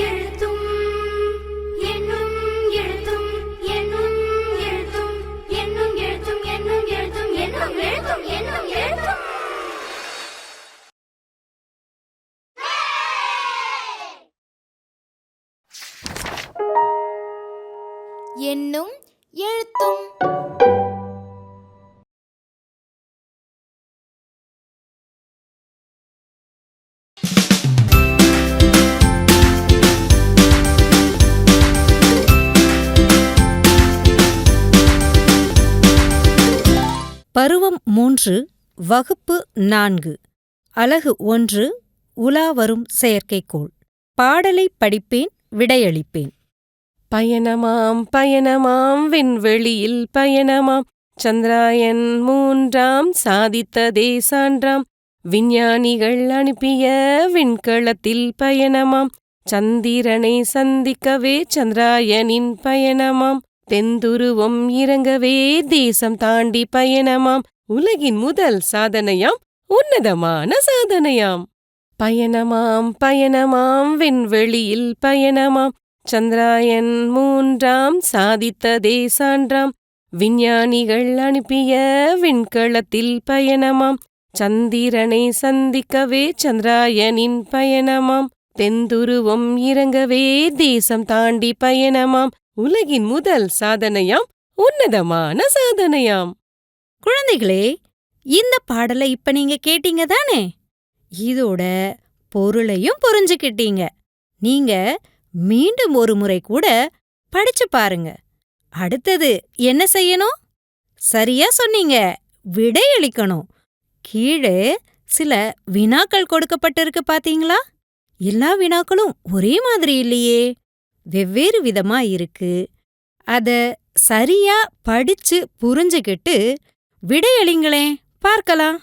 எழுத்தும் என்னும் எழுத்தும் என்னும் எழுத்தும் என்னும் எழுத்தும் என்னும் எழுத்தும் என்னும் எழுத்தும் என்னும் எழுத்தும் என்னும் எழுத்தும். பருவம் 3, வகுப்பு 4, அலகு 1, உலாவரும் செயற்கைக்கோள். பாடலை படிப்பேன், விடையளிப்பேன். பயணமாம் பயணமாம் விண்வெளியில் பயணமாம், சந்திராயன் 3 சாதித்ததே சான்றாம். விஞ்ஞானிகள் அனுப்பிய விண்கலத்தில் பயணமாம், சந்திரனை சந்திக்கவே சந்திராயனின் பயணமாம். தென்துருவம் இறங்கவே தேசம் தாண்டி பயணமாம், உலகின் முதல் சாதனையாம், உன்னதமான சாதனையாம். பயணமாம் பயணமாம் விண்வெளியில் பயணமாம், சந்திராயன் 3 சாதித்ததே சான்றாம். விஞ்ஞானிகள் அனுப்பிய விண்கலத்தில் பயணமாம், சந்திரனை சந்திக்கவே சந்திராயனின் பயணமாம். தென்துருவம் இறங்கவே தேசம் தாண்டி பயணமாம், உலகின் முதல் சாதனையாம், உன்னதமான சாதனையாம். குழந்தைகளே, இந்த பாடலை இப்ப நீங்க கேட்டீங்க தானே? இதோட பொருளையும் புரிஞ்சுக்கிட்டீங்க. நீங்க மீண்டும் ஒரு முறை கூட படிச்சு பாருங்க. அடுத்தது என்ன செய்யணும்? சரியா சொன்னீங்க, விடையளிக்கணும். கீழே சில வினாக்கள் கொடுக்கப்பட்டிருக்கு பாத்தீங்களா? எல்லா வினாக்களும் ஒரே மாதிரி இல்லையே, வெவ்வேறு விதமா இருக்கு. அத சரியா படிச்சு புரிஞ்சுக்கிட்டு விடையளிங்களேன், பார்க்கலாம்.